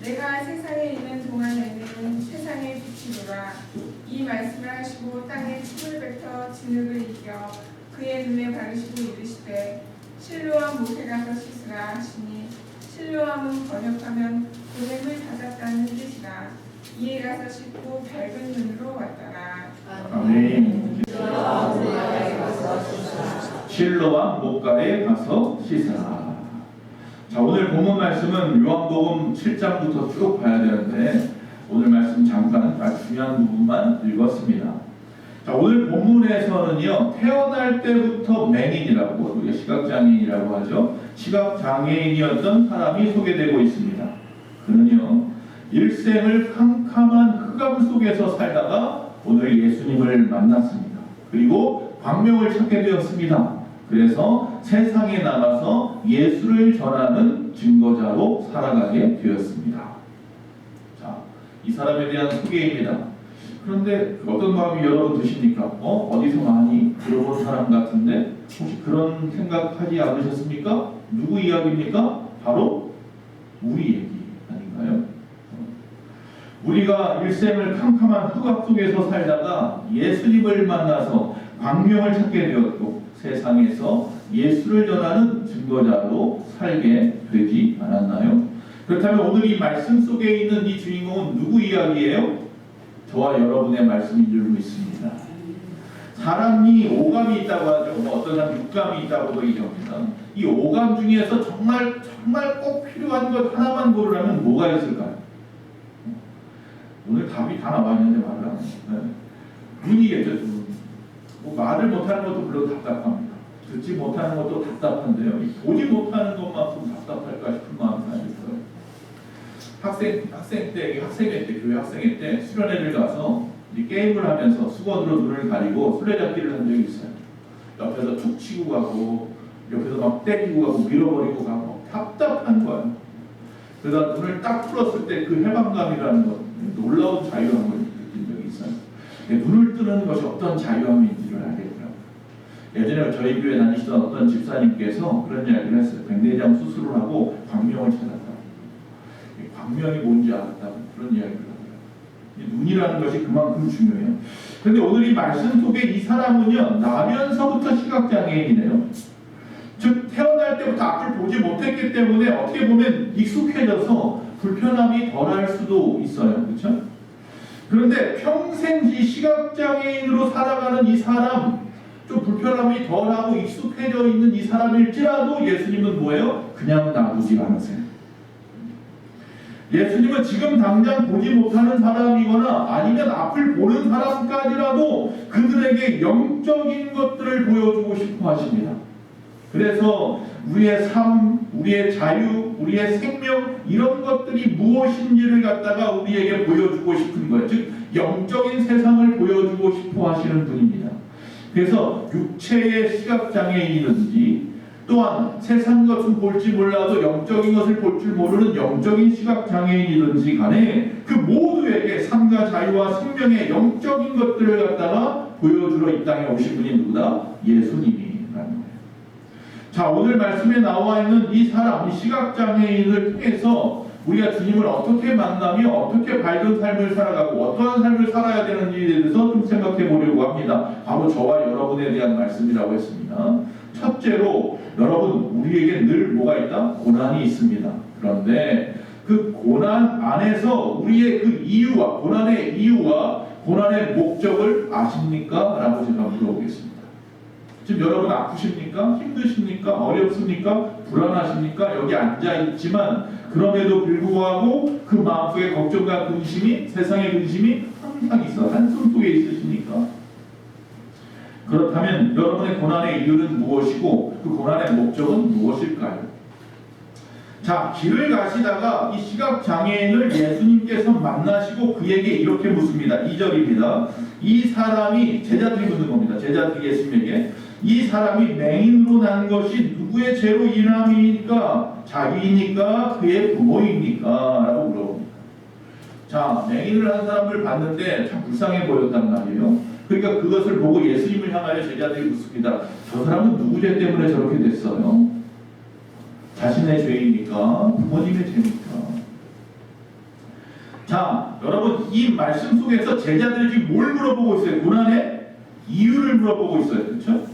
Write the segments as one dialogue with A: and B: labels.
A: 내가 세상에 있는 동안에는 세상의 빛이로라. 이 말씀을 하시고 땅에 침을 뱉어 진흙을 이겨 그의 눈에 바르시고 이르시되 실로암 못에 가서 씻으라 하시니 실로암은 번역하면 보냄을 받았다는 뜻이라. 이에 가서 씻고 밝은 눈으로 왔더라.
B: 아멘. 실로암 못가에 가서 씻으라. 자, 오늘 본문 말씀은 요한복음 7장부터 쭉 봐야 되는데 오늘 말씀 잠깐 아주 중요한 부분만 읽었습니다. 자, 오늘 본문에서는요, 태어날 때부터 맹인이라고, 우리가 시각장애인이라고 하죠. 시각장애인이었던 사람이 소개되고 있습니다. 그는요, 일생을 캄캄한 흑암 속에서 살다가 오늘 예수님을 만났습니다. 그리고 광명을 찾게 되었습니다. 그래서 세상에 나가서 예수를 전하는 증거자로 살아가게 되었습니다. 자, 이 사람에 대한 소개입니다. 그런데 어떤 마음이 여러분 드십니까? 어디서 많이 들어본 사람 같은데 혹시 그런 생각하지 않으셨습니까? 누구 이야기입니까? 바로 우리 얘기 아닌가요? 우리가 일생을 캄캄한 흑암 속에서 살다가 예수님을 만나서 광명을 찾게 되었고 세상에서 예수를 전하는 증거자로 살게 되지 않았나요? 그렇다면 오늘 이 말씀 속에 있는 이 주인공은 누구 이야기예요? 저와 여러분의 말씀인 줄 믿습니다. 사람이 오감이 있다고 하죠. 어떤 사람 육감이 있다고도 얘기합니다. 이 오감 중에서 정말 꼭 필요한 것 하나만 고르라면 뭐가 있을까요? 오늘 답이 다 나와 있는데 말을 안 해요. 눈이겠죠. 말을 못하는 것도 물론 답답합니다. 듣지 못하는 것도 답답한데요. 보지 못하는 것만큼 답답할까 싶은 마음이 들어요. 학생회 때, 교회 학생회 때 수련회를 가서 게임을 하면서 수건으로 눈을 가리고 술래잡기를 한 적이 있어요. 옆에서 툭 치고 가고, 옆에서 막 때리고 가고, 밀어버리고 가고, 답답한 거예요. 그러다 눈을 딱 풀었을 때 그 해방감이라는 것, 놀라운 자유함을 느낀 적이 있어요. 눈을 뜨는 것이 어떤 자유함인지를 알겠더라고요. 예전에 저희 교회 다니시던 어떤 집사님께서 그런 이야기를 했어요. 백내장 수술을 하고 광명을 찾았다. 광명이 뭔지 알았다. 그런 이야기를 하고요. 눈이라는 것이 그만큼 중요해요. 그런데 오늘 이 말씀 속에 이 사람은요, 나면서부터 시각장애인이네요. 즉 태어날 때부터 앞을 보지 못했기 때문에 어떻게 보면 익숙해져서 불편함이 덜할 수도 있어요. 그렇죠? 그런데 평생지 시각장애인으로 살아가는 이 사람, 좀 불편함이 덜하고 익숙해져 있는 이 사람일지라도 예수님은 뭐예요? 그냥 놔두지 않으세요. 예수님은 지금 당장 보지 못하는 사람이거나 아니면 앞을 보는 사람까지라도 그들에게 영적인 것들을 보여주고 싶어 하십니다. 그래서 우리의 삶, 우리의 자유, 우리의 생명 이런 것들이 무엇인지를 갖다가 우리에게 보여주고 싶은 거예요. 즉 영적인 세상을 보여주고 싶어 하시는 분입니다. 그래서 육체의 시각장애인이든지 또한 세상 것은 볼지 몰라도 영적인 것을 볼 줄 모르는 영적인 시각장애인이든지 간에 그 모두에게 삶과 자유와 생명의 영적인 것들을 갖다가 보여주러 이 땅에 오신 분이 누구다? 예수님이라는 거예요. 자, 오늘 말씀에 나와 있는 이 사람, 이 시각장애인을 통해서 우리가 주님을 어떻게 만나며 어떻게 밝은 삶을 살아가고 어떠한 삶을 살아야 되는지에 대해서 좀 생각해 보려고 합니다. 바로 저와 여러분에 대한 말씀이라고 했습니다. 첫째로 여러분, 우리에게 늘 뭐가 있다? 고난이 있습니다. 그런데 그 고난 안에서 우리의 그 이유와 고난의 이유와 고난의 목적을 아십니까? 라고 제가 물어보겠습니다. 지금 여러분 아프십니까? 힘드십니까? 어렵습니까? 불안하십니까? 여기 앉아있지만 그럼에도 불구하고 그 마음속에 걱정과 근심이, 세상의 근심이 항상 있어 한숨 속에 있으십니까? 그렇다면 여러분의 고난의 이유는 무엇이고 그 고난의 목적은 무엇일까요? 자, 길을 가시다가 이 시각장애인을 예수님께서 만나시고 그에게 이렇게 묻습니다. 2절입니다. 이 사람이, 제자들이 묻는 겁니다. 제자들이 예수님에게 이 사람이 맹인으로 난 것이 누구의 죄로 인함이니까? 자기이니까? 그의 부모입니까? 라고 물어봅니다. 자, 맹인을 한 사람을 봤는데 참 불쌍해 보였단 말이에요. 그러니까 그것을 보고 예수님을 향하여 제자들이 묻습니다. 저 사람은 누구 죄 때문에 저렇게 됐어요? 자신의 죄입니까? 부모님의 죄입니까? 자, 여러분 이 말씀 속에서 제자들이 지금 뭘 물어보고 있어요? 고난의 이유를 물어보고 있어요. 그렇죠?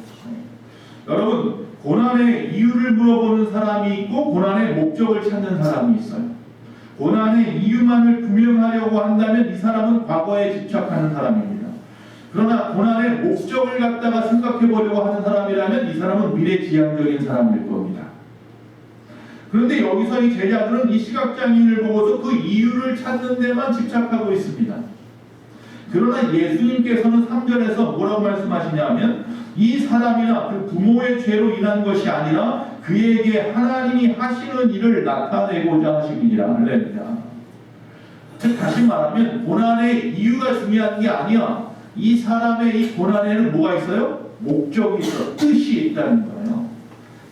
B: 여러분 고난의 이유를 물어보는 사람이 있고 고난의 목적을 찾는 사람이 있어요. 고난의 이유만을 구명하려고 한다면 이 사람은 과거에 집착하는 사람입니다. 그러나 고난의 목적을 갖다가 생각해 보려고 하는 사람이라면 이 사람은 미래지향적인 사람일 겁니다. 그런데 여기서 이 제자들은 이 시각장애인을 보고서 그 이유를 찾는 데만 집착하고 있습니다. 그러나 예수님께서는 3절에서 뭐라고 말씀하시냐면 이 사람이나 그 부모의 죄로 인한 것이 아니라 그에게 하나님이 하시는 일을 나타내고자 하심이니라. 할렐루야. 즉 다시 말하면 고난의 이유가 중요한 게 아니야. 이 사람의 이 고난에는 뭐가 있어요? 목적이 있어. 뜻이 있다는 거예요.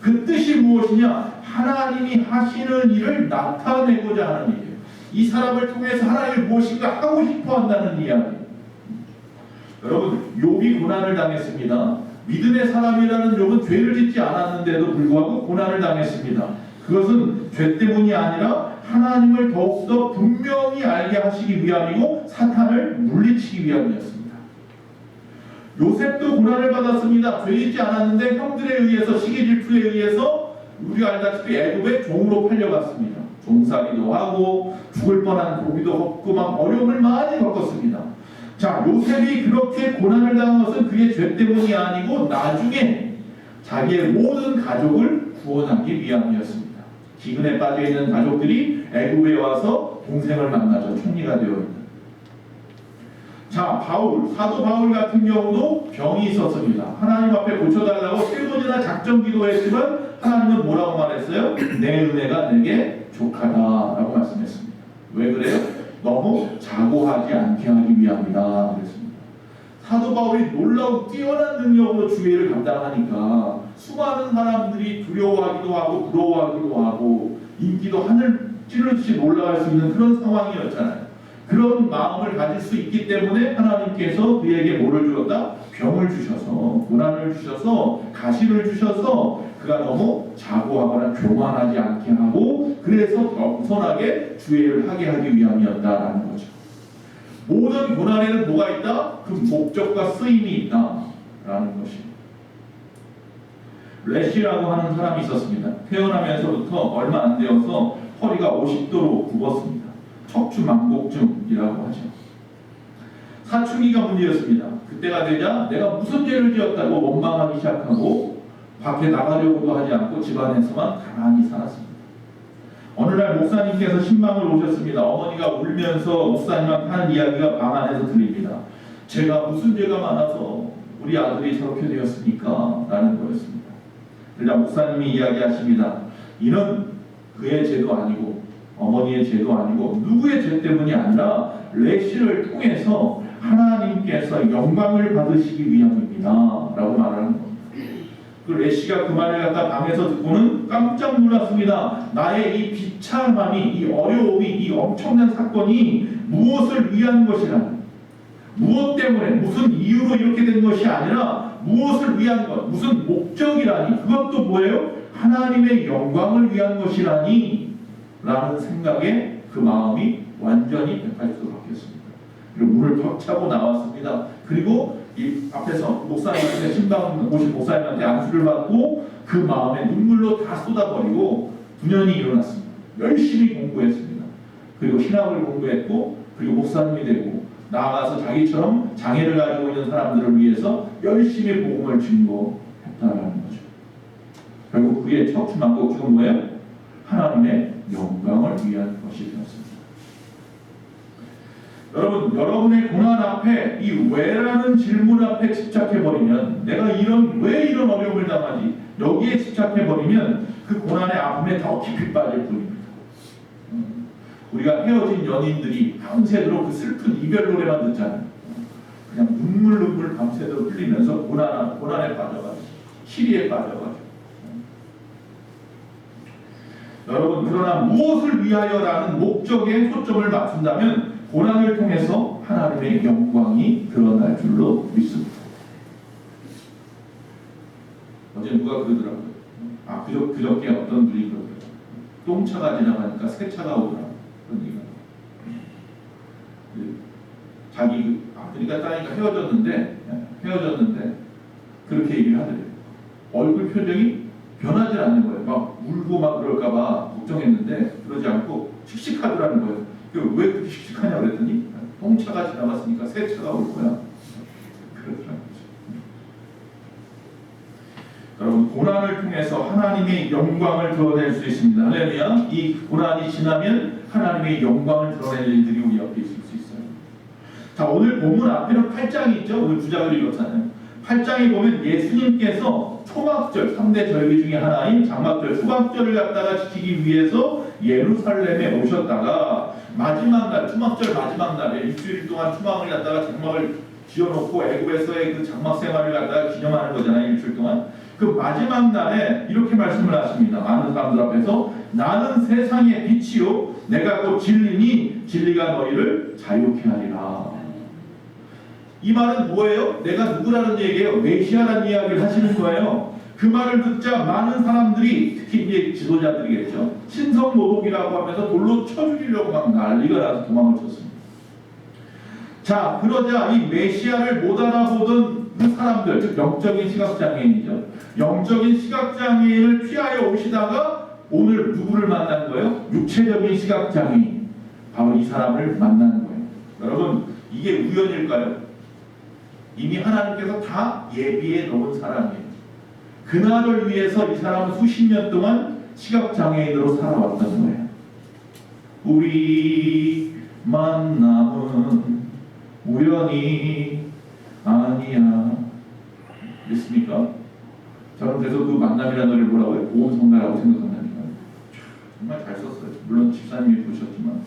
B: 그 뜻이 무엇이냐? 하나님이 하시는 일을 나타내고자 하는 일이에요. 이 사람을 통해서 하나님이 무엇인가 하고 싶어 한다는 이야기. 여러분 욥이 고난을 당했습니다. 믿음의 사람이라는 욥은 죄를 짓지 않았는데도 불구하고 고난을 당했습니다. 그것은 죄 때문이 아니라 하나님을 더욱더 분명히 알게 하시기 위함이고 사탄을 물리치기 위함이었습니다. 요셉도 고난을 받았습니다. 죄 짓지 않았는데 형들에 의해서 시기질투에 의해서 우리가 알다시피 애굽의 종으로 팔려갔습니다. 종살이도 하고 죽을 뻔한 고비도 걷고 막 어려움을 많이 겪었습니다. 자, 요셉이 그렇게 고난을 당한 것은 그의 죄 때문이 아니고 나중에 자기의 모든 가족을 구원하기 위함이었습니다. 기근에 빠져 있는 가족들이 애굽에 와서 동생을 만나서 총리가 되어 있는. 자, 사도 바울 같은 경우도 병이 있었습니다. 하나님 앞에 고쳐달라고 3번이나 작정 기도했지만 하나님은 뭐라고 말했어요? 내 은혜가 내게 족하다라고 말씀했습니다. 왜 그래요? 너무 자고하지 않게 하기 위함이다 그랬습니다. 사도 바울이 놀라운 뛰어난 능력으로 주의를 감당하니까 수많은 사람들이 두려워하기도 하고 부러워하기도 하고 인기도 하늘 찌르듯이 올라갈 수 있는 그런 상황이었잖아요. 그런 마음을 가질 수 있기 때문에 하나님께서 그에게 뭐를 주었다? 병을 주셔서 고난을 주셔서 가시를 주셔서 그가 너무 자고하거나 교만하지 않게 하고 그래서 겸손하게 주의를 하게 하기 위함이었다라는 거죠. 모든 고난에는 뭐가 있다? 그 목적과 쓰임이 있다라는 것입니다. 레시라고 하는 사람이 있었습니다. 태어나면서부터 얼마 안 되어서 허리가 50도로 굽었습니다. 척추망곡증이라고 하죠. 사춘기가 문제였습니다. 그때가 되자 내가 무슨 죄를 지었다고 원망하기 시작하고 밖에 나가려고도 하지 않고 집안에서만 가만히 살았습니다. 어느 날 목사님께서 신방을 오셨습니다. 어머니가 울면서 목사님한테 하는 이야기가 방 안에서 들립니다. 제가 무슨 죄가 많아서 우리 아들이 저렇게 되었습니까? 라는 거였습니다. 그러자 목사님이 이야기하십니다. 이는 그의 죄도 아니고 어머니의 죄도 아니고 누구의 죄 때문이 아니라 레시를 통해서 하나님께서 영광을 받으시기 위함입니다 라고 말하는 겁니다. 그 레시가 그 말을 갖다 방에서 듣고는 깜짝 놀랐습니다. 나의 이 비참함이, 이 어려움이, 이 엄청난 사건이 무엇을 위한 것이라, 무엇 때문에 무슨 이유로 이렇게 된 것이 아니라 무엇을 위한 것, 무슨 목적이라니, 그것도 뭐예요? 하나님의 영광을 위한 것이라니 라는 생각에 그 마음이 완전히 180도 바뀌었습니다. 그리고 문을 턱 차고 나왔습니다. 그리고 이 앞에서 목사님한테 신방 오신 목사님한테 안수를 받고 그 마음에 눈물로 다 쏟아버리고 분연히 일어났습니다. 열심히 공부했습니다. 그리고 신학을 공부했고 그리고 목사님이 되고 나아가서 자기처럼 장애를 가지고 있는 사람들을 위해서 열심히 복음을 증거했다라는 거죠. 결국 그의 척추망곡증은 뭐예요? 하나님의 영광을 위한 것이 되었습니다. 여러분, 여러분의 고난 앞에 이 왜라는 질문 앞에 집착해버리면 내가 왜 이런 어려움을 당하지? 여기에 집착해버리면 그 고난의 아픔에 더 깊이 빠질 뿐입니다. 우리가 헤어진 연인들이 밤새도록 그 슬픈 이별 노래만 듣잖아요. 그냥 눈물 밤새도록 흘리면서 고난에 빠져가지고 시리에 빠져가지고. 여러분, 그러나 무엇을 위하여라는 목적에 초점을 맞춘다면 고난을 통해서 하나님의 영광이 드러날 줄로 믿습니다. 어제 누가 그러더라고요. 그저께 어떤 분이 그러더라고요. 똥차가 지나가니까 새 차가 오더라고요. 그런 얘기가. 자기 아프니까 따니까 헤어졌는데 그렇게 얘기를 하더래요. 얼굴 표정이 변하지 않는 거예요. 막 울고 막 그럴까봐 걱정했는데 그러지 않고 씩씩하더라는 거예요. 왜 그렇게 씩씩하냐 그랬더니 똥차가 지나갔으니까 새 차가 올 거야. 그러더라는 거죠. 여러분, 고난을 통해서 하나님의 영광을 드러낼 수 있습니다. 할렐루야. 이 고난이 지나면 하나님의 영광을 드러낼 일들이 우리 앞에 있을 수 있어요. 자, 오늘 본문 앞에는 8장이 있죠. 오늘 주작을 읽었잖아요. 8장에 보면 예수님께서 초막절, 3대 절기 중에 하나인 장막절, 초막절을 갖다가 지키기 위해서 예루살렘에 오셨다가 마지막 날, 초막절 마지막 날에 일주일 동안 초막을 갖다가 장막을 지어놓고 애굽에서의 그 장막 생활을 갖다가 기념하는 거잖아요. 일주일 동안. 그 마지막 날에 이렇게 말씀을 하십니다. 많은 사람들 앞에서 나는 세상의 빛이요 내가 곧 진리니 진리가 너희를 자유케 하리라. 이 말은 뭐예요? 내가 누구라는 얘기예요? 메시아라는 이야기를 하시는 거예요. 그 말을 듣자 많은 사람들이, 특히 이제 지도자들이겠죠, 신성모독이라고 하면서 돌로 쳐 죽이려고 막 난리가 나서 도망을 쳤습니다. 자, 그러자 이 메시아를 못 알아보던 그 사람들, 즉 영적인 시각장애인이죠. 영적인 시각장애인을 피하여 오시다가 오늘 누구를 만난 거예요? 육체적인 시각장애인. 바로 이 사람을 만나는 거예요. 여러분, 이게 우연일까요? 이미 하나님께서 다 예비해 놓은 사람이에요. 그날을 위해서 이 사람은 수십 년 동안 시각장애인으로 살아왔던 거예요. 우리 만남은 우연이 아니야. 믿습니까? 저는 그래서 그 만남이라는 노래를 뭐라고요? 보험성가라고 생각한다니까. 정말 잘 썼어요. 물론 집사님이 부르셨지만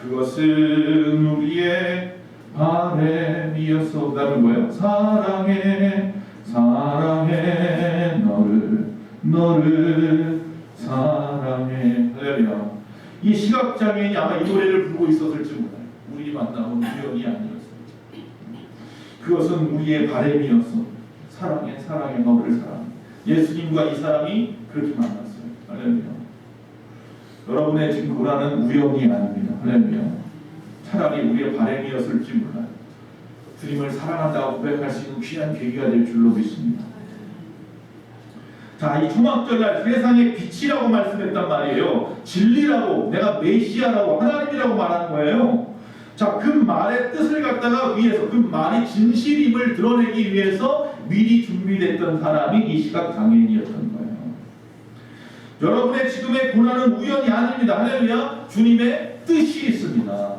B: 그것은 우리의 바램이었어. 그 다음에 뭐예요? 사랑해 사랑해 너를 사랑해. 할렐루야. 이 시각장애인이 아마 이 노래를 부르고 있었을지 몰라요. 우리 만남은 우연이 아니었어. 그것은 우리의 바램이었어. 사랑해 사랑해 너를 사랑해. 예수님과 이 사람이 그렇게 만났어요. 할렐루야. 여러분의 지금 고난은 우연이 아닙니다. 할렐루야. 차라리 우리의 바램이었을지 몰라요. 주님을 사랑한다고 고백할 수 있는 귀한 계기가 될 줄로 믿습니다. 자, 이 초막절날 세상의 빛이라고 말씀했단 말이에요. 진리라고, 내가 메시아라고, 하나님이라고 말한 거예요. 자, 그 말의 뜻을 갖다가 위해서, 그 말이 진실임을 드러내기 위해서 미리 준비됐던 사람이 이 시각장애인이었던 거예요. 여러분의 지금의 고난은 우연이 아닙니다. 할렐루야. 주님의 뜻이 있습니다.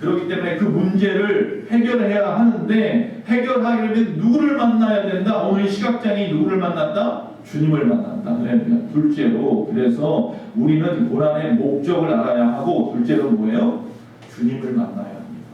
B: 그렇기 때문에 그 문제를 해결해야 하는데, 해결하려면 누구를 만나야 된다? 오늘 시각장애인이 누구를 만났다? 주님을 만난다. 할렐루야. 둘째로, 그래서 우리는 고난의 목적을 알아야 하고, 둘째로 뭐예요? 주님을 만나야 합니다.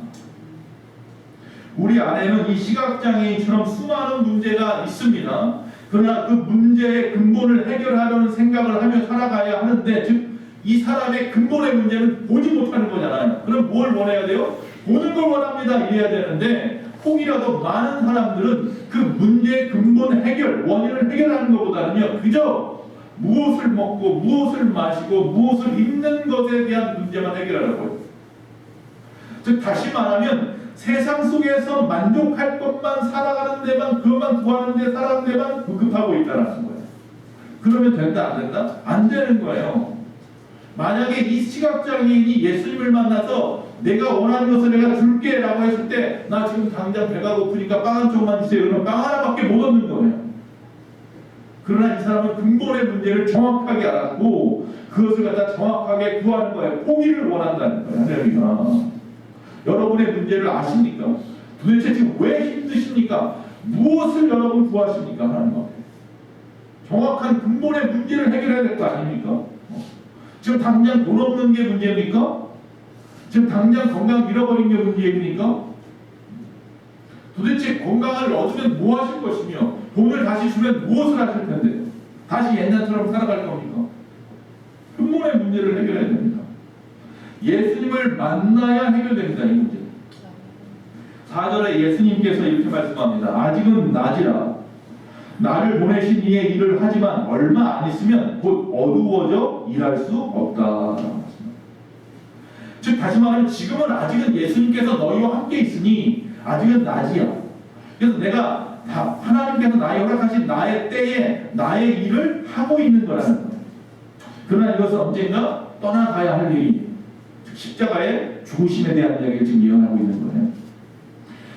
B: 우리 안에는 이 시각장애인처럼 수많은 문제가 있습니다. 그러나 그 문제의 근본을 해결하려는 생각을 하며 살아가야 하는데, 즉 이 사람의 근본의 문제는 보지 못하는 거잖아요. 그럼 뭘 원해야 돼요? 보는 걸 원합니다. 이래야 되는데, 혹이라도 많은 사람들은 그 문제의 근본 해결, 원인을 해결하는 것보다는요, 그저 무엇을 먹고 무엇을 마시고 무엇을 입는 것에 대한 문제만 해결하라고요. 즉 다시 말하면 세상 속에서 만족할 것만 살아가는 데만, 그것만 구하는 데 살아가는 데만 급급하고 있다는 거예요. 그러면 된다 안 된다? 안 되는 거예요. 만약에 이 시각장애인이 예수님을 만나서 내가 원하는 것을 내가 줄게 라고 했을 때, 나 지금 당장 배가 고프니까 빵 한 쪽만 주세요. 그러면 빵 하나밖에 못 얻는 거예요. 그러나 이 사람은 근본의 문제를 정확하게 알았고 그것을 갖다 정확하게 구하는 거예요. 포기를 원한다는 거예요. 할렐루야. 여러분의 문제를 아십니까? 도대체 지금 왜 힘드십니까? 무엇을 여러분 구하십니까? 하나님 앞에. 정확한 근본의 문제를 해결해야 될 거 아닙니까? 지금 당장 돈 없는 게 문제입니까? 지금 당장 건강 잃어버린 게 문제입니까? 도대체 건강을 얻으면 뭐 하실 것이며 돈을 다시 주면 무엇을 하실 텐데 다시 옛날처럼 살아갈 겁니까? 근본의 문제를 해결해야 됩니다. 예수님을 만나야 해결됩니다. 이 문제. 4절에 예수님께서 이렇게 말씀합니다. 아직은 낮이라 나를 보내신 이의 일을 하지만 얼마 안 있으면 곧 어두워져 일할 수 없다. 즉 다시 말하면 지금은 아직은 예수님께서 너희와 함께 있으니 아직은 낮이야. 그래서 내가 하나님께서 나의 허락하신 나의 때에 나의 일을 하고 있는 거라는 거예요. 그러나 이것은 언젠가 떠나가야 할 일이, 즉 십자가의 죽으심에 대한 이야기를 지금 예언하고 있는 거예요.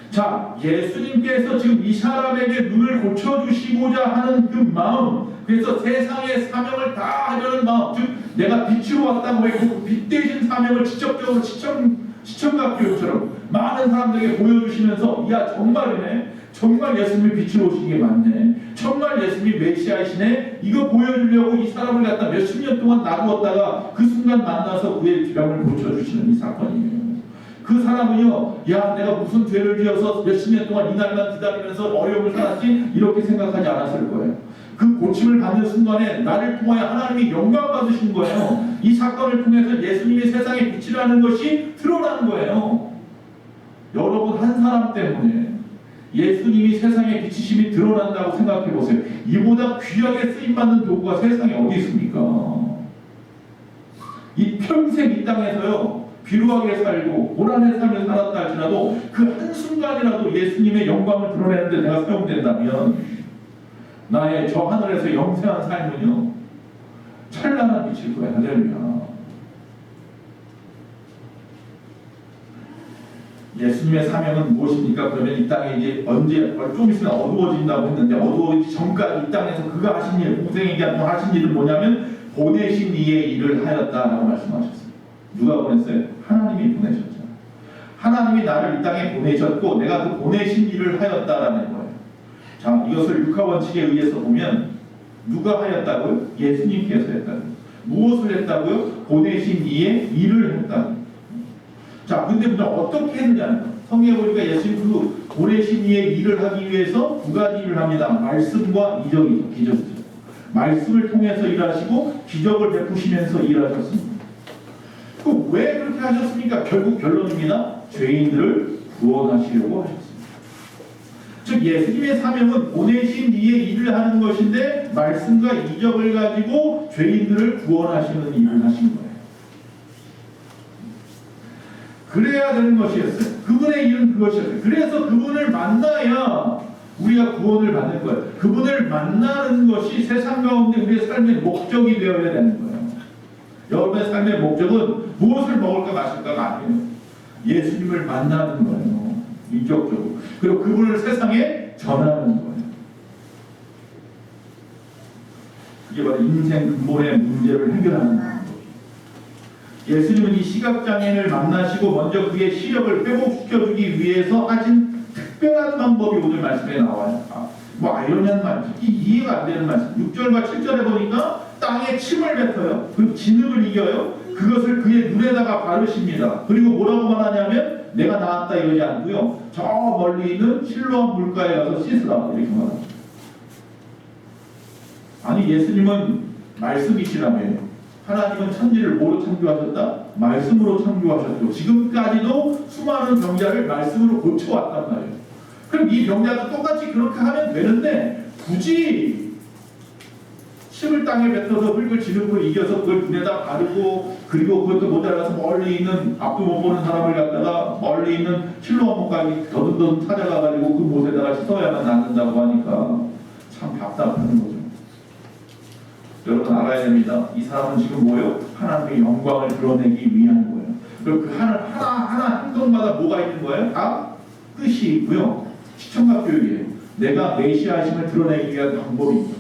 B: 자, 예수님께서 지금 이 사람에게 눈을 고쳐주시고자 하는 그 마음, 그래서 세상의 사명을 다 하려는 마음, 즉 내가 빛으로 왔다고 했고 빛 대신 사명을 직접적으로 시청각 교육처럼 많은 사람들에게 보여주시면서, 야 정말이네, 정말 예수님이 빛으로 오신 게 맞네, 정말 예수님이 메시아이시네, 이거 보여주려고 이 사람을 갖다 몇십 년 동안 놔두었다가 그 순간 만나서 그의 병을 고쳐주시는 이 사건이에요. 그 사람은요, 야 내가 무슨 죄를 지어서 몇십 년 동안 이 날만 기다리면서 어려움을 살았지, 이렇게 생각하지 않았을 거예요. 그 고침을 받는 순간에 나를 통하여 하나님이 영광 받으신 거예요. 이 사건을 통해서 예수님이 세상의 빛이라는 것이 드러난 거예요. 여러분 한 사람 때문에 예수님이 세상의 빛이심이 드러난다고 생각해 보세요. 이보다 귀하게 쓰임받는 도구가 세상에 어디 있습니까? 이 평생 이 땅에서요, 비루하게 살고 고난의 삶을 살았다 할지라도 그 한순간이라도 예수님의 영광을 드러내는데 내가 사용된다면 나의 저 하늘에서 영생한 삶은요 찬란한 빛일 거야. 할렐루야. 예수님의 사명은 무엇입니까? 그러면 이 땅에 이제 언제 좀 있으면 어두워진다고 했는데, 어두워지기 전까지 이 땅에서 그가 하신 일, 공생에게 하신 일은 뭐냐면 보내신 이의 일을 하였다라고 말씀하셨어요. 누가 보냈어요? 하나님이 보내셨죠. 하나님이 나를 이 땅에 보내셨고 내가 그 보내신 일을 하였다라는 거예요. 자, 이것을 육하 원칙에 의해서 보면 누가 하였다고요? 예수님께서 했다고요. 무엇을 했다고요? 보내신 이의 일을 했다고요. 자, 근데 우리가 어떻게 했느냐? 성경에 보니까 예수님 그 보내신 이의 일을 하기 위해서 두 가지 일을 합니다. 말씀과 기적이죠. 기적이죠. 말씀을 통해서 일하시고 기적을 베푸시면서 일하셨습니다. 왜 그렇게 하셨습니까? 결국 결론입니다. 죄인들을 구원하시려고 하셨습니다. 즉 예수님의 사명은 보내신 이의 일을 하는 것인데 말씀과 이적을 가지고 죄인들을 구원하시는 일을 하신 거예요. 그래야 되는 것이었어요. 그분의 일은 그것이었어요. 그래서 그분을 만나야 우리가 구원을 받을 거예요. 그분을 만나는 것이 세상 가운데 우리의 삶의 목적이 되어야 되는 거예요. 여러분의 삶의 목적은 무엇을 먹을까 마실까가 아니에요. 예수님을 만나는 거예요. 인격적으로. 그리고 그분을 세상에 전하는 거예요. 이게 바로 인생 근본의 문제를 해결하는 거예요. 예수님은 이 시각장애인을 만나시고 먼저 그의 시력을 회복시켜주기 위해서 하신 특별한 방법이 오늘 말씀에 나와요. 뭐 아이러니한 말, 이해가 안 되는 말씀. 6절과 7절에 보니까 땅에 침을 뱉어요. 그리고 진흙을 이겨요. 그것을 그의 눈에다가 바르십니다. 그리고 뭐라고 말하냐면 내가 나았다 이러지 않고요. 저 멀리 있는 실로암 물가에 가서 씻으라 이렇게 말합니다. 아니 예수님은 말씀이시라며요. 하나님은 천지를 뭐로 창조하셨다? 말씀으로 창조하셨고 지금까지도 수많은 병자를 말씀으로 고쳐왔단 말이에요. 그럼 이 병자도 똑같이 그렇게 하면 되는데 굳이 침을 땅에 뱉어서 흙을 진흙으로 이겨서 그걸 눈에다 바르고 그리고 그것도 모자라서 멀리 있는 앞도 못 보는 사람을 갖다가 멀리 있는 실로암까지 더듬더듬 찾아가가지고 그 못에다가 씻어야만 낫는다고 하니까 참 답답한 거죠. 여러분 알아야 됩니다. 이 사람은 지금 뭐예요? 하나님의 영광을 드러내기 위한 거예요. 그리고 그 하나 행동마다 뭐가 있는 거예요? 다 뜻이 있고요. 시청각 교육이에요. 내가 메시아심을 드러내기 위한 방법이 있어요.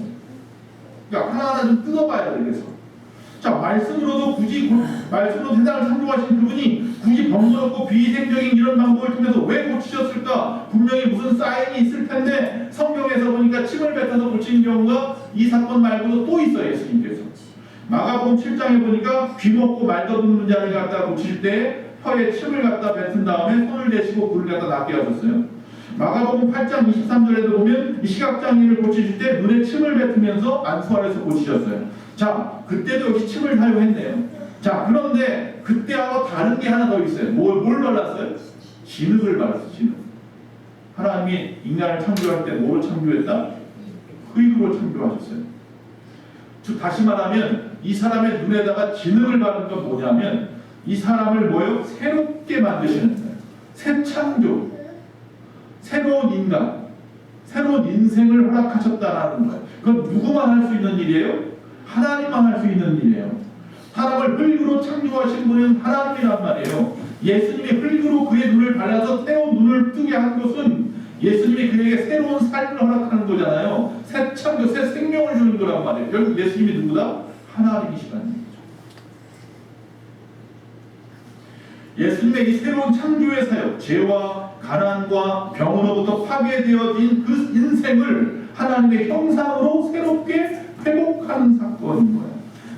B: 그러니까 하나하나 좀 뜯어봐야 돼. 그래서 자 말씀으로도 굳이 말씀으로 세상을 창조하신 그분이 굳이 번거롭고 비위생적인 이런 방법을 통해서 왜 고치셨을까? 분명히 무슨 사인이 있을 텐데 성경에서 보니까 침을 뱉어서 고치는 경우가 이 사건 말고도 또 있어요. 예수님께서 마가복음 7장에 보니까 귀 먹고 말 더듬는 자를 갖다 고칠 때 혀에 침을 갖다 뱉은 다음에 손을 대시고 불을 갖다 낫게 하셨어요. 마가복음 8장 23절에도 보면 이 시각장애인을 고치실 때 눈에 침을 뱉으면서 안수하에서 고치셨어요. 자, 그때도 역시 침을 사용했네요. 자, 그런데 그때하고 다른 게 하나 더 있어요. 뭘 발랐어요? 진흙을 발랐어요. 진흙. 하나님이 인간을 창조할 때 뭐로 창조했다? 흙으로 창조하셨어요. 즉 다시 말하면 이 사람의 눈에다가 진흙을 바른 건 뭐냐면 이 사람을 뭐요? 새롭게 만드시는 거예요. 새 창조, 새로운 인간, 새로운 인생을 허락하셨다라는 거예요. 그건 누구만 할 수 있는 일이에요? 하나님만 할 수 있는 일이에요. 사람을 흙으로 창조하신 분은 하나님이란 말이에요. 예수님이 흙으로 그의 눈을 발라서 새로운 눈을 뜨게 한 것은 예수님이 그에게 새로운 삶을 허락하는 거잖아요. 새 창조, 새 생명을 주는 거란 말이에요. 결국 예수님이 누구다? 하나님이시라는 거죠. 예수님의 이 새로운 창조의 사역, 죄와 가난과 병으로부터 파괴되어진 그 인생을 하나님의 형상으로 새롭게 회복하는 사건인 거예요.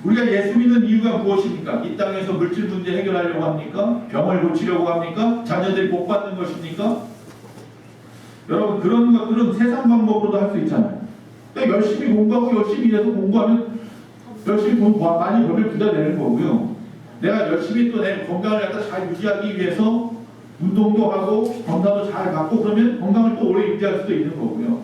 B: 우리가 예수 믿는 이유가 무엇입니까? 이 땅에서 물질 문제 해결하려고 합니까? 병을 고치려고 합니까? 자녀들이 복 받는 것입니까? 여러분, 그런 것들은 세상 방법으로도 할 수 있잖아요. 그러니까 열심히 공부하고 열심히 일해서 공부하면 열심히 돈 많이 벌면 부자 되는 거고요. 내가 열심히 또 내 건강을 갖다 잘 유지하기 위해서 운동도 하고 건강도 잘 갖고 그러면 건강을 또 오래 유지할 수도 있는 거고요.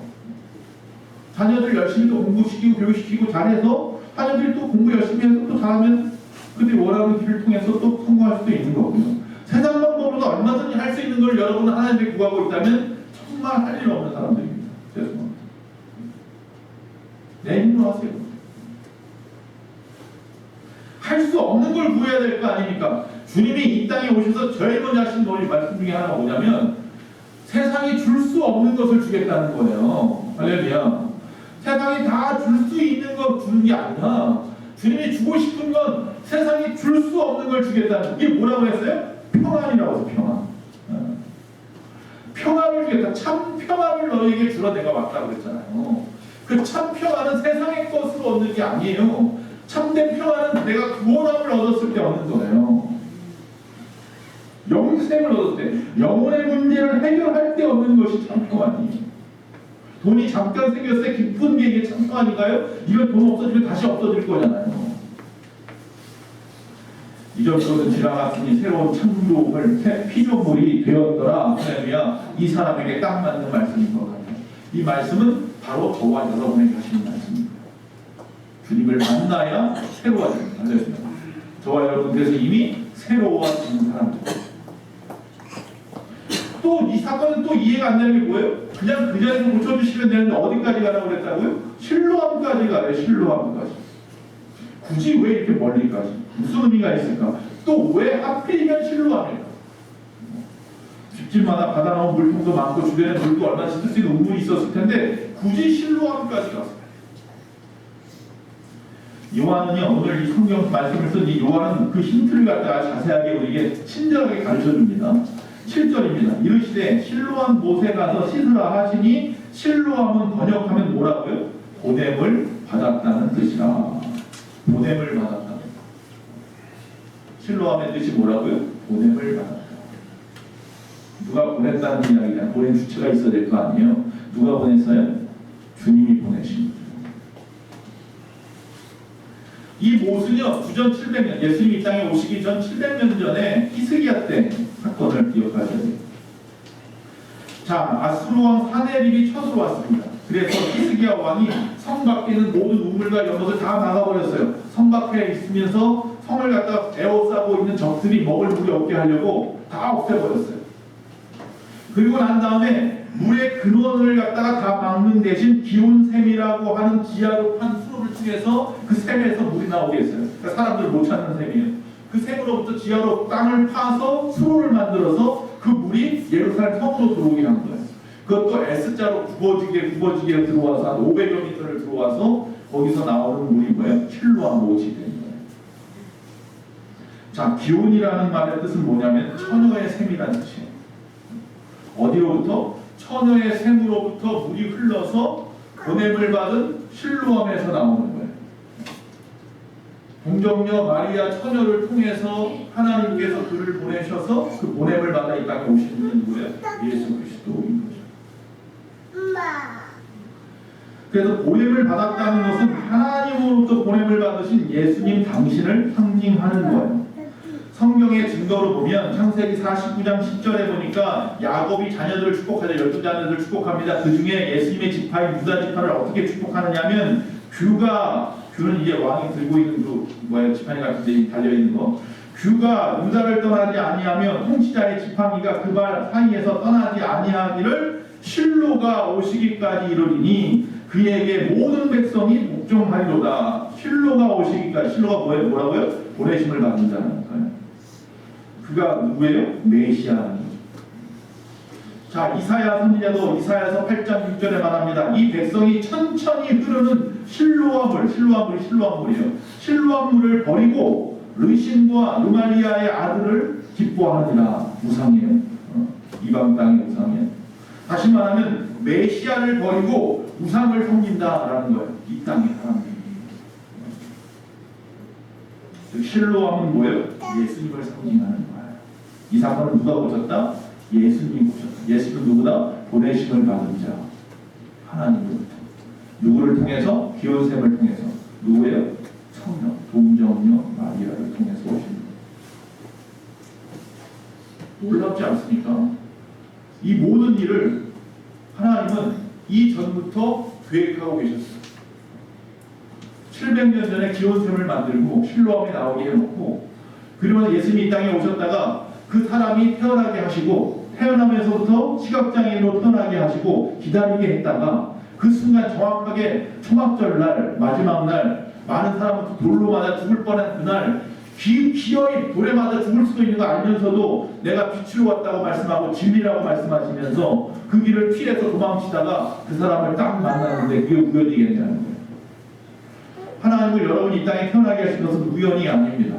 B: 자녀들 열심히 또 공부시키고 교육시키고 잘해서 자녀들이 또 공부 열심히 해서 또 잘하면 그들이 원하는 길을 통해서 또 성공할 수도 있는 거고요. 세상 방법으로도 얼마든지 할 수 있는 걸 여러분은 하나님께 구하고 있다면 정말 할 일 없는 사람들입니다. 죄송합니다. 내 힘으로 하세요. 할 수 없는 걸 구해야 될 거 아닙니까? 주님이 이 땅에 오셔서 제일 먼저 하신 말씀 중에 하나가 뭐냐면 세상이 줄 수 없는 것을 주겠다는 거예요. 할렐루야. 세상이 다 줄 수 있는 거 주는 게 아니라 주님이 주고 싶은 건 세상이 줄 수 없는 걸 주겠다는, 이게 뭐라고 했어요? 평안이라고 해서 평안. 평안을 주겠다. 참 평안을 너에게 주러 내가 왔다고 그랬잖아요. 그 참 평안은 세상의 것으로 얻는 게 아니에요. 참된 평안은 내가 구원함을 얻었을 때 얻는 거예요. 영생을 얻을 때, 영혼의 문제를 해결할 때 얻는 것이 참 평안이에요. 돈이 잠깐 생겼을 때 기쁜 게 이게 참 평안인가요? 이건 돈 없어지면 다시 없어질 거잖아요. 이전부터는 지나갔으니 새로운 창조물, 새 피조물이 되었더라. 할렐루야. 이 사람에게 딱 맞는 말씀인 것 같아요. 이 말씀은 바로 저와 여러분에게 하시는 말씀입니다. 주님을 만나야 새로워집니다. 할렐루야. 저와 여러분 그래서 이미 새로워지는 사람들. 또 이 사건은 또 이해가 안 되는 게 뭐예요? 그냥 그 자리에서 고쳐주시면 되는데 어디까지 가라고 그랬다고요? 실로암까지 가래요. 실로암까지. 굳이 왜 이렇게 멀리까지? 무슨 의미가 있을까? 또 왜 하필이면 실로암일까? 집집마다 받아놓은 물통도 많고 주변에 물도 얼마나 쓸 수 있는 우물이 있었을 텐데 굳이 실로암까지 갔어요. 요한은요, 오늘 이 성경 말씀을 쓴 이 요한은 그 힌트를 갖다가 자세하게 우리에게 친절하게 가르쳐 줍니다. 7절입니다. 이르시되 실로암 못에 가서 씻으라 하시니 실로암은 번역하면 뭐라고요? 보냄을 받았다는 뜻이라. 보냄을 받았다. 실로암의 뜻이 뭐라고요? 보냄을 받았다. 누가 보냈다는 이야기냐? 보낸 주체가 있어야 될 거 아니에요? 누가 보냈어요? 주님이 보내십니다. 이 못은요, 주전 700년, 예수님이 이 땅에 오시기 전 700년 전에 히스기야 때 사건을 기억하셔야 돼요. 자, 아수르 왕 사네립이 쳐들어왔습니다. 그래서 히스기야 왕이 성 밖에 있는 모든 우물과 연못을 다 막아버렸어요. 성 밖에 있으면서 성을 갖다 에워싸고 있는 적들이 먹을 물이 없게 하려고 다 없애버렸어요. 그리고 난 다음에 물의 근원을 갖다가 다 막는 대신 기온샘이라고 하는 지하로 판 수로를 통해서 그 샘에서 물이 나오게 했어요. 그러니까 사람들 못 찾는 샘이에요. 그 샘으로부터 지하로 땅을 파서 수로를 만들어서 그 물이 예루살렘 성으로 들어오게 한 거예요. 그것도 S자로 굽어지게 들어와서 한 500여 미터를 들어와서 거기서 나오는 물이 뭐예요? 실로암 못이 되는 거예요. 자, 기온이라는 말의 뜻은 뭐냐면 처녀의 샘이라는 뜻이에요. 어디로부터? 처녀의 샘으로부터 물이 흘러서 보냄을 받은 실로암에서 나오는 거예요. 동정녀 마리아 처녀를 통해서 하나님께서 그를 보내셔서 그 보냄을 받아 이 땅에 오신 분이 누구예요? 예수 그리스도인 거죠. 그래서 보냄을 받았다는 것은 하나님으로부터 보냄을 받으신 예수님 당신을 상징하는 거예요. 성경의 증거로 보면 창세기 49장 10절에 보니까 야곱이 자녀들을 축복하자 12자녀들을 축복합니다. 그 중에 예수님의 지파인 유다 지파를 어떻게 축복하느냐 하면 귤은 이제 왕이 들고 있는 그 지팡이 같은 데 달려있는 거, 규가 유다를 떠나지 아니하며 통치자의 지팡이가 그 발 사이에서 떠나지 아니하기를 실로가 오시기까지 이르리니 그에게 모든 백성이 복종하리로다. 실로가 오시기까지. 실로가 뭐라고요? 보내심을 받는 자라는 거예요. 그가 누구예요? 메시아는. 자, 이사야 선지자도 이사야서 8장 6절에 말합니다. 이 백성이 천천히 흐르는 실로암물이에요. 실로암물을 버리고 르신과 루말리아의 아들을 기뻐하느니라. 우상이에요. 이방 땅의 우상이에요. 다시 말하면 메시아를 버리고 우상을 섬긴다라는 거예요. 이 땅의 사람들이. 즉 실로암은 뭐예요? 예수님을 상징하는 거예요. 이 사건을 누가 고쳤다? 예수님이 고쳤다. 예수는 누구다? 보내심을 받은 자. 하나님으로부터. 누구를 통해서? 기온샘을 통해서. 누구예요? 성령, 동정녀 마리아를 통해서 오신 분. 놀랍지 않습니까? 이 모든 일을 하나님은 이전부터 계획하고 계셨어요. 700년 전에 기온샘을 만들고 실로암이 나오게 해놓고, 그리고 예수님이 이 땅에 오셨다가 그 사람이 태어나게 하시고, 태어나면서부터 시각장애인으로 태어나게 하시고 기다리게 했다가 그 순간 정확하게 초막절 날, 마지막 날, 많은 사람은 돌로 맞아 죽을 뻔한 그날, 기어이 돌에 맞아 죽을 수도 있는 거 알면서도 내가 빛으로 왔다고 말씀하고 진리라고 말씀하시면서 그 길을 피해서 도망치다가 그 사람을 딱 만나는데 그게 우연이겠냐는 거예요. 하나님은 여러분이 이 땅에 태어나게 하신 것은 우연이 아닙니다.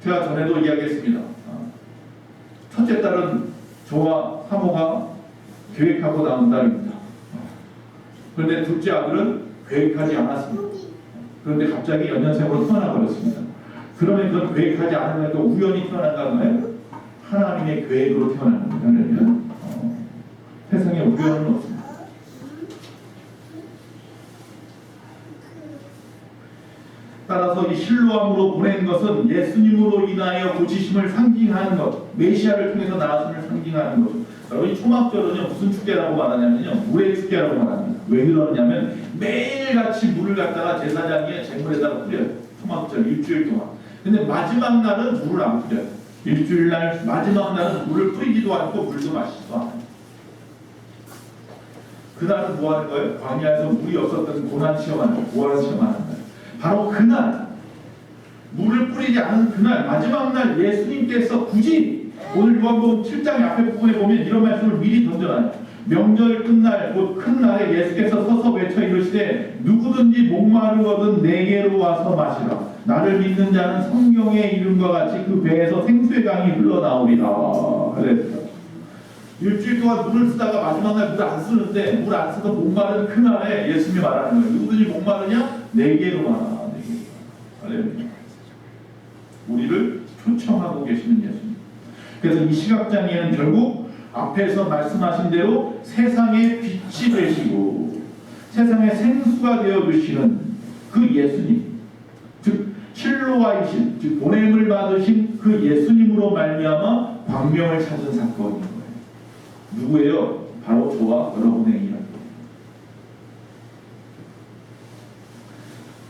B: 제가 전에도 이야기했습니다. 첫째 딸은 저와 사모가 계획하고 낳은 딸입니다. 그런데 둘째 아들은 계획하지 않았습니다. 그런데 갑자기 연년생으로 태어나 버렸습니다. 그러면 그건 계획하지 않으면 우연히 태어난가요? 하나님의 계획으로 태어난 겁니다. 그러면 세상에 우연은 없습니다. 따라서 이 실로암으로 보낸 것은 예수님으로 인하여 고치심을 상징하는 것, 메시아를 통해서 나아심을 상징하는 거죠. 여러분, 이 초막절은요 무슨 축제라고 말하냐면요 물의 축제라고 말합니다. 왜 그러냐면 매일같이 물을 갖다가 제사장이 쟁물에다가 뿌려요. 초막절 일주일 동안. 근데 마지막 날은 물을 안 뿌려요. 일주일 날 마지막 날은 물을 뿌리지도 않고 물도 마시지도 않아요. 그날은 뭐 하는 거예요? 광야에서 물이 없었던 고난 시험하는 거예요. 고난 시험하는 거예요. 바로 그날, 물을 뿌리지 않은 그날, 마지막 날 예수님께서 굳이 오늘 요한복음 7장 앞에 부분에 보면 이런 말씀을 미리 던져놔요. 명절 끝날 곧 큰 날에 예수께서 서서 외쳐 이르시되 누구든지 목마르거든 내게로 와서 마시라. 나를 믿는 자는 성경에 이름과 같이 그 배에서 생수의 강이 흘러나오리라. 그랬어요. 일주일 동안 물을 쓰다가 마지막 날 물을 안 쓰는데 물 안 써서 목마른 그날에 예수님이 말하는 거예요. 누구든지 목마르냐? 내게로 와라. 할렐루야. 우리를 초청하고 계시는 예수님. 그래서 이 시각장애는 결국 앞에서 말씀하신 대로 세상의 빛이 되시고 세상의 생수가 되어 주시는 그 예수님, 즉 실로와이신, 즉 보냄을 받으신 그 예수님으로 말미암아 광명을 찾은 사건인 거예요. 누구예요? 바로 저와 여러분의 이야기.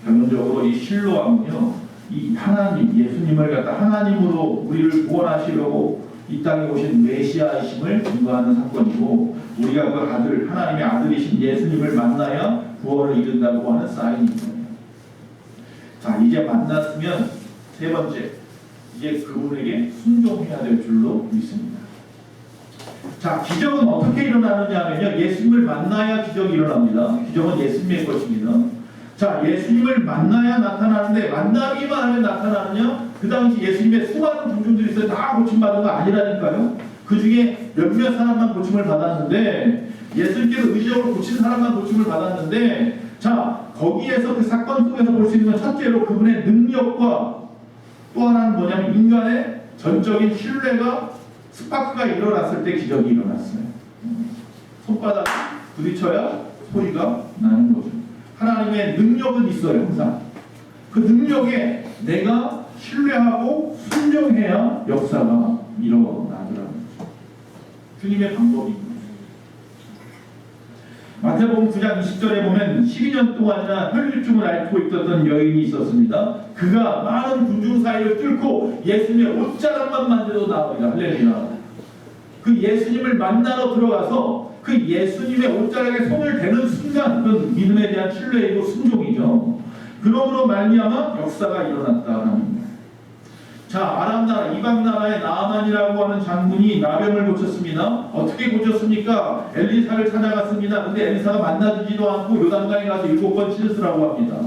B: 결론적으로 이 실로암은요, 이 하나님, 예수님을 갖다 하나님으로 우리를 구원하시려고 이 땅에 오신 메시아이심을 증거하는 사건이고, 우리가 그 아들, 하나님의 아들이신 예수님을 만나야 구원을 이룬다고 하는 사인입니다. 자, 이제 만났으면 세 번째, 이제 그분에게 순종해야 될 줄로 믿습니다. 자, 기적은 어떻게 일어나느냐 하면요, 예수님을 만나야 기적이 일어납니다. 기적은 예수님의 것입니다. 자, 예수님을 만나야 나타나는데 만나기만 하면 나타나느냐? 그 당시 예수님의 수많은 군중들이 있어요. 다 고침받은 거 아니라니까요. 그 중에 몇몇 사람만 고침을 받았는데, 예수님께서 의지적으로 고친 사람만 고침을 받았는데, 자, 거기에서 그 사건 속에서 볼 수 있는 건 첫째로 그분의 능력과 또 하나는 뭐냐면 인간의 전적인 신뢰가 스파크가 일어났을 때 기적이 일어났어요. 손바닥이 부딪혀야 소리가 나는 거죠. 하나님의 능력은 있어요, 항상. 그 능력에 내가 신뢰하고 순종해야 역사가 일어나더라는 거죠. 주님의 방법입니다. 마태복음 9장 20절에 보면 12년 동안이나 혈류증을 앓고 있었던 여인이 있었습니다. 그가 많은 군중 사이를 뚫고 예수님의 옷자락만 만져도 나옵니다. 할렐루야. 그 예수님을 만나러 들어가서 그 예수님의 옷자락에 손을 대는 순간 그건 믿음에 대한 신뢰이고 순종이죠. 그러므로 말미암아 역사가 일어났다는 겁니다. 자, 아람 나라, 이방 나라의 나아만이라고 하는 장군이 나병을 고쳤습니다. 어떻게 고쳤습니까? 엘리사를 찾아갔습니다. 근데 엘리사가 만나주지도 않고 요단강에 가서 7번 씻으라고 합니다.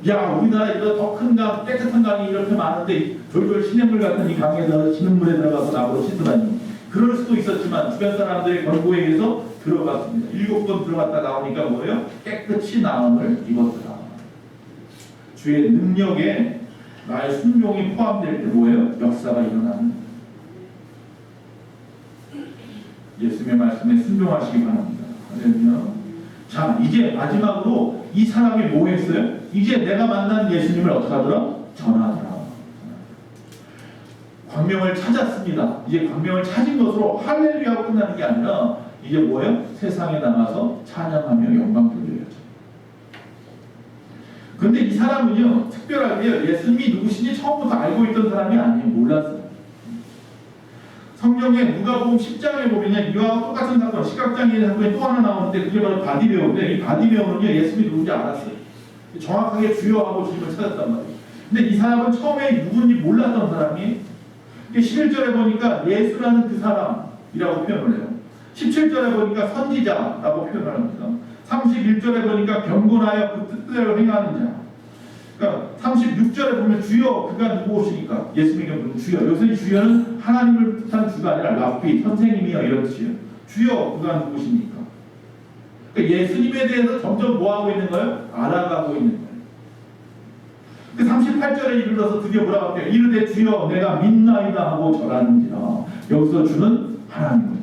B: 야, 우리나라 이거 더 큰 강, 깨끗한 강이 이렇게 많은데 졸졸 시냇물 같은 이 강에서 시냇물에 들어가서 나보고 씻으라니. 그럴 수도 있었지만 주변 사람들의 권고에 의해서 들어갔습니다. 7번 들어갔다 나오니까 뭐예요? 깨끗이 나음을 입었더라. 주의 능력에 나의 순종이 포함될 때 뭐예요? 역사가 일어나는. 예수님의 말씀에 순종하시기 바랍니다. 할렐루야. 자, 이제 마지막으로 이 사람이 뭐 했어요? 이제 내가 만난 예수님을 어떻게 하더라? 전하더라. 광명을 찾았습니다. 이제 광명을 찾은 것으로 할렐루야가 끝나는 게 아니라 이제 뭐예요? 세상에 나가서 찬양하며 영광 돌려야죠. 그런데 이 사람은요, 특별하게 예수님이 누구신지 처음부터 알고 있던 사람이 아니에요. 몰랐어요. 성경에 누가복음 10장에 보면요, 이와 똑같은 사건, 시각장애인 사건이 또 하나 나오는데 그게 바로 바디메오인데, 이 바디메오는요, 예수님이 누군지 알았어요. 정확하게 주여하고 주님을 찾았단 말이에요. 근데 이 사람은 처음에 누군지 몰랐던 사람이 11절에 보니까 예수라는 그 사람이라고 표현을 해요. 17절에 보니까 선지자라고 표현을 합니다. 31절에 보니까 경건하여 그 뜻대로 행하는 자. 그러니까 36절에 보면 주여 그가 누구오시니까 예수님에게 부르는 주여. 여기서 주여는 하나님을 뜻한 주가 아니라 랍비 선생님이여 이런 뜻이에요. 주여 그가 누구십니까? 그러니까 예수님에 대해서 점점 뭐하고 있는 거예요? 알아가고 있는 거예요. 그 38절에 이르러서 드디어 뭐라고 할게요? 이르되 주여 내가 믿나이다 하고 절하는지라. 여기서 주는 하나님입니다.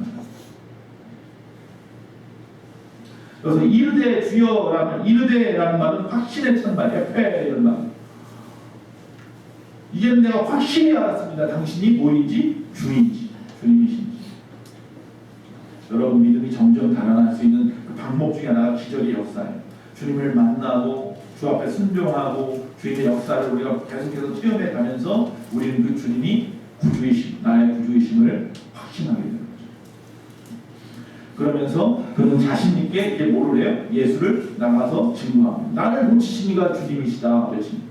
B: 그래서 이르되 주여라는 이르되라는 말은 확신에 찬 말, 에페 이런 말. 이제 내가 확실히 알았습니다. 당신이 뭐인지 주인지 주님이신지. 여러분 믿음이 점점 달아날 수 있는 그 방법 중에 하나가 기적의 역사예요. 주님을 만나고 주 앞에 순종하고 주님의 역사를 우리가 계속해서 체험해 가면서 우리는 그 주님이 구주이심, 나의 구주이심을 확신하게 됩니다. 그러면서 그는 자신 있게 이제 뭐를 해요? 예수를 나가서 증거합니다. 나를 고치시니가 주님이시다 그랬습니다.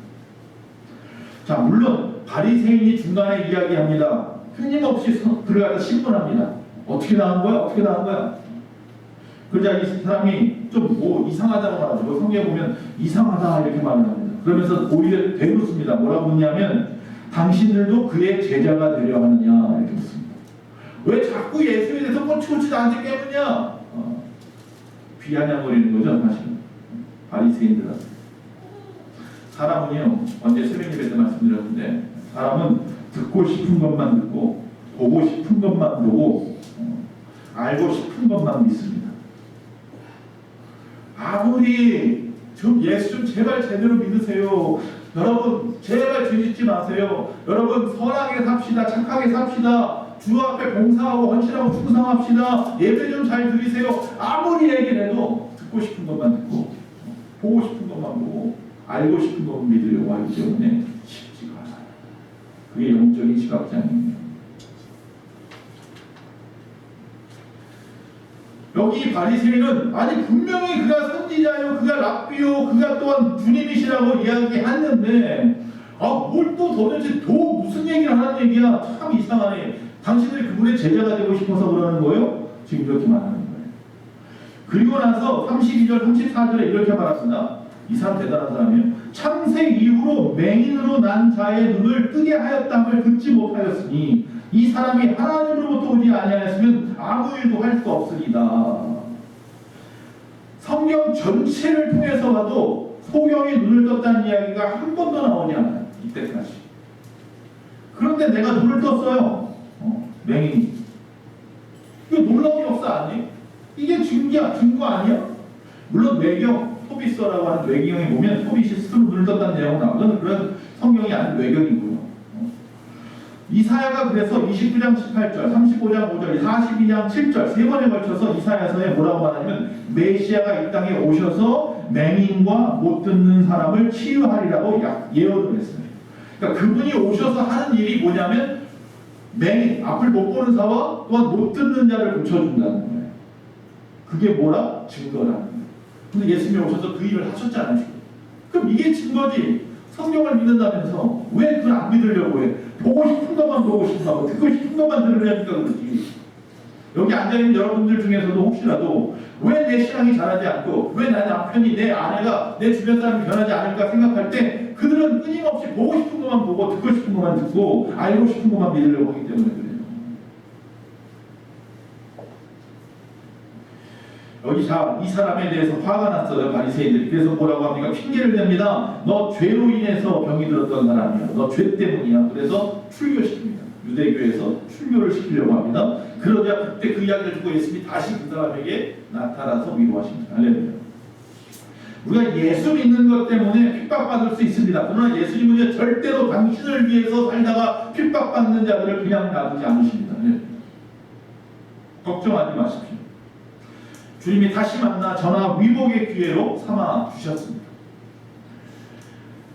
B: 자, 물론 바리새인이 중간에 이야기합니다. 끊임없이 들어가서 신문합니다. 어떻게 나온 거야? 어떻게 나온 거야? 그러자 이 사람이 좀 뭐 이상하다고 말하죠. 뭐 성경에 보면 이상하다 이렇게 말을 합니다. 그러면서 오히려 되묻습니다. 뭐라고 묻냐면 당신들도 그의 제자가 되려 하느냐 이렇게 묻습니다. 왜 자꾸 예수에 대해서 꼬치꼬치 나한테 깨묻냐? 비아냥거리는 거죠, 사실. 바리새인들한테. 사람은요, 언제 새벽 예배 때 말씀드렸는데, 사람은 듣고 싶은 것만 듣고, 보고 싶은 것만 보고, 알고 싶은 것만 믿습니다. 아무리 좀 예수 좀 제발 제대로 믿으세요. 여러분 제발 뒤집지 마세요. 여러분 선하게 삽시다. 착하게 삽시다. 주 앞에 봉사하고 헌신하고 충성합시다. 예배 좀 잘 드리세요. 아무리 얘기를 해도 듣고 싶은 것만 듣고 보고 싶은 것만 보고 알고 싶은 것만 믿으려고 하기 때문에 쉽지가 않아요. 그게 영적인 시각장애입니다. 여기 바리새인은 아니 분명히 그가 선지자요, 그가 랍비요, 그가 또한 주님이시라고 이야기했는데 뭘 또 도대체 무슨 얘기를 하는 얘기야? 참 이상하네. 당신들이 그분의 제자가 되고 싶어서 그러는 거예요? 지금 이렇게 말하는 거예요. 그리고 나서 32절, 34절에 이렇게 말합니다. 이 사람 대단한 사람이에요. 창세 이후로 맹인으로 난 자의 눈을 뜨게 하였다함을 듣지 못하였으니 이 사람이 하나님으로부터 오지 아니하였으면 아무 일도 할 수 없으리다. 성경 전체를 통해서 봐도 소경이 눈을 떴다는 이야기가 한 번도 나오지 않아요. 이때까지. 그런데 내가 눈을 떴어요. 맹인이. 이거 놀라운 역사 아니에요? 이게 증거 아니야? 물론 외경, 토비서라고 하는 외경에 보면 토비시 스스로 눈을 떴다는 내용은 나오거든. 그런 성경이 아닌 외경이고요. 이사야가 그래서 29장 18절, 35장 5절, 42장 7절 세 번에 걸쳐서 이사야서에 뭐라고 말하냐면 메시아가 이 땅에 오셔서 맹인과 못 듣는 사람을 치유하리라고 예언을 했어요. 그러니까 그분이 오셔서 하는 일이 뭐냐면 맹인, 앞을 못 보는 자와 또한 못 듣는 자를 고쳐준다는 거예요. 그게 뭐라? 증거라는 거예요. 근데 예수님이 오셔서 그 일을 하셨지 않으시고, 그럼 이게 증거지. 성경을 믿는다면서 왜 그걸 안 믿으려고 해? 보고 싶은 것만 보고 싶다고, 듣고 싶은 것만 들으려니까 그러지. 여기 앉아있는 여러분들 중에서도 혹시라도 왜 내 신앙이 자라지 않고 왜 내 남편이, 내 아내가, 내 주변 사람이 변하지 않을까 생각할 때 그들은 끊임없이 보고 싶은 것만 보고 듣고 싶은 것만 듣고 알고 싶은 것만 믿으려고 하기 때문에 그래요. 여기 이 사람에 대해서 화가 났어요, 바리새인들이. 그래서 뭐라고 합니까? 핑계를 댑니다. 너 죄로 인해서 병이 들었던 사람이야. 너 죄 때문이야. 그래서 출교시킵니다. 유대교에서 출교를 시키려고 합니다. 그러자 그때 그 이야기를 듣고 예수님이 다시 그 사람에게 나타나서 위로하십니다. 할렐루야. 우리가 예수 믿는 것 때문에 핍박받을 수 있습니다. 그러나 예수님은 절대로 당신을 위해서 살다가 핍박받는 자들을 그냥 놔두지 않으십니다. 걱정하지 마십시오. 주님이 다시 만나 전화 위복의 기회로 삼아 주셨습니다.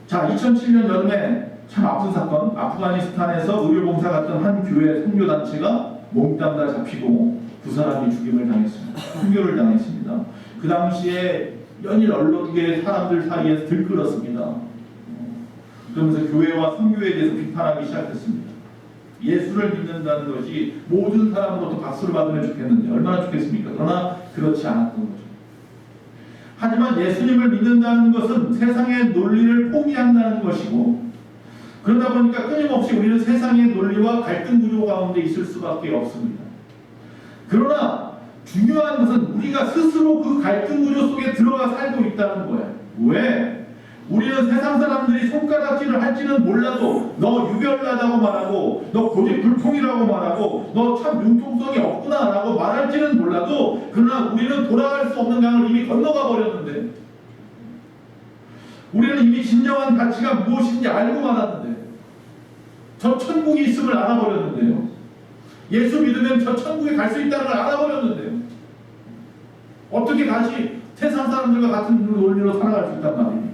B: 자, 2007년 여름에 참 아픈 사건, 아프가니스탄에서 의료봉사 갔던 한 교회 선교단체가 몽땅 다 잡히고 두 사람이 죽임을 당했습니다. 순교를 당했습니다. 그 당시에 연일 언론계 사람들 사이에서 들끓었습니다. 그러면서 교회와 선교에 대해서 비판하기 시작했습니다. 예수를 믿는다는 것이 모든 사람으로부터 박수를 받으면 좋겠는데 얼마나 좋겠습니까? 그러나 그렇지 않았던 거죠. 하지만 예수님을 믿는다는 것은 세상의 논리를 포기한다는 것이고, 그러다 보니까 끊임없이 우리는 세상의 논리와 갈등 구조 가운데 있을 수밖에 없습니다. 그러나 중요한 것은 우리가 스스로 그 갈등 구조 속에 들어가 살고 있다는 거예요. 왜? 우리는 세상 사람들이 손가락질을 할지는 몰라도 너 유별나다고 말하고 너 고집불통이라고 말하고 너 참 융통성이 없구나 라고 말할지는 몰라도, 그러나 우리는 돌아갈 수 없는 강을 이미 건너가 버렸는데, 우리는 이미 진정한 가치가 무엇인지 알고 말았는데, 저 천국이 있음을 알아버렸는데요. 예수 믿으면 저 천국에 갈 수 있다는 걸 알아버렸는데요. 어떻게 다시 세상 사람들과 같은 논리로 살아갈 수 있단 말입니까?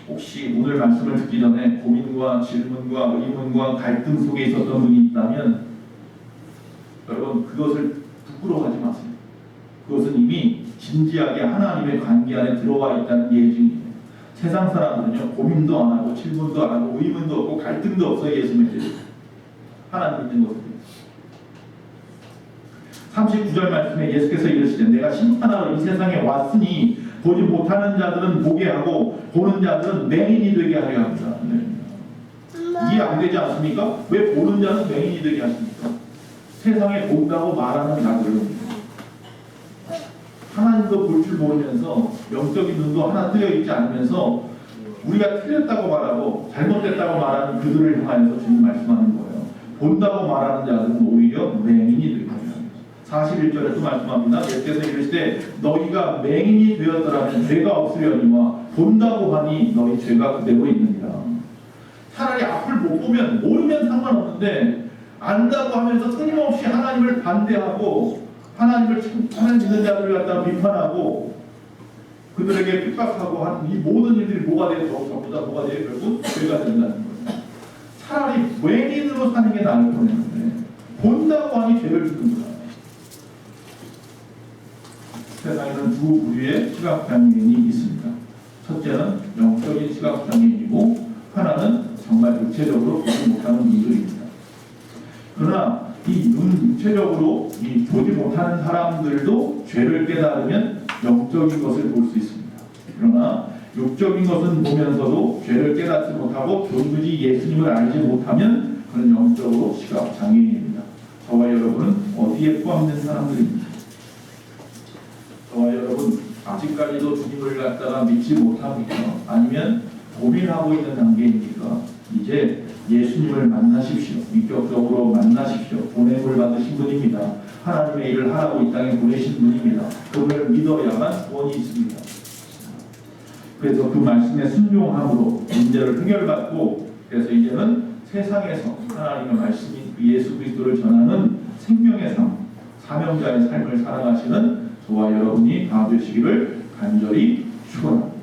B: 혹시 오늘 말씀을 듣기 전에 고민과 질문과 의문과 갈등 속에 있었던 분이 있다면 여러분, 그것을 부끄러워하지 마세요. 그것은 이미 진지하게 하나님의 관계 안에 들어와 있다는 예증이에요. 세상 사람들은요, 고민도 안 하고 질문도 안 하고 의문도 없고 갈등도 없어요. 예수 믿는 하나님 믿는 것에 대해서. 39절 말씀에 예수께서 이르시되 내가 심판하러 이 세상에 왔으니 보지 못하는 자들은 보게 하고 보는 자들은 맹인이 되게 하려 합니다. 이해 안 되지 않습니까? 왜 보는 자는 맹인이 되게 하십니까? 세상에 본다고 말하는 자들, 하나님도 볼 줄 모르면서 영적인 눈도 하나 뜨여 있지 않으면서 우리가 틀렸다고 말하고 잘못됐다고 말하는 그들을 향하여서 주님 말씀하는 거예요. 본다고 말하는 자들은 오히려 맹인이 되게 합니다. 41절에 또 말씀합니다. 예수께서 이르시되 너희가 맹인이 되었더라면 죄가 없으려니와 본다고 하니 너희 죄가 그대로 있느니라. 차라리 앞을 못 보면, 모르면 상관없는데 안다고 하면서 끊임없이 하나님을 반대하고 하나님 믿는 자들을 갖다 비판하고 그들에게 핍박하고 하는 이 모든 일들이 뭐가 돼요? 전부 다 뭐가 돼요? 결국 죄가 된다는 거예요. 차라리 맹인으로 사는 게 나을 뻔했는데 본다고 하니 죄를 주는구나. 세상에는 두 부류의 시각장애인이 있습니다. 첫째는 영적인 시각장애인이고 하나는 정말 육체적으로 보지 못하는 분들입니다. 그러나 이 육체적으로 보지 못하는 사람들도 죄를 깨달으면 영적인 것을 볼 수 있습니다. 그러나 육적인 것은 보면서도 죄를 깨닫지 못하고 도무지 예수님을 알지 못하면 그는 영적으로 시각장애인입니다. 저와 여러분은 어디에 포함된 사람들입니다. 저와 여러분 아직까지도 주님을 갖다가 믿지 못합니까? 아니면 고민하고 있는 단계입니까? 이제 예수님을 만나십시오. 인격적으로 만나십시오. 보냄을 받으신 분입니다. 하나님의 일을 하라고 이 땅에 보내신 분입니다. 그분을 믿어야만 구원이 있습니다. 그래서 그 말씀에 순종함으로 문제를 해결받고 그래서 이제는 세상에서 하나님의 말씀인 그 예수 그리스도를 전하는 생명의 삶, 사명자의 삶을 살아가시는 저와 여러분이 다 되시기를 간절히 축원합니다.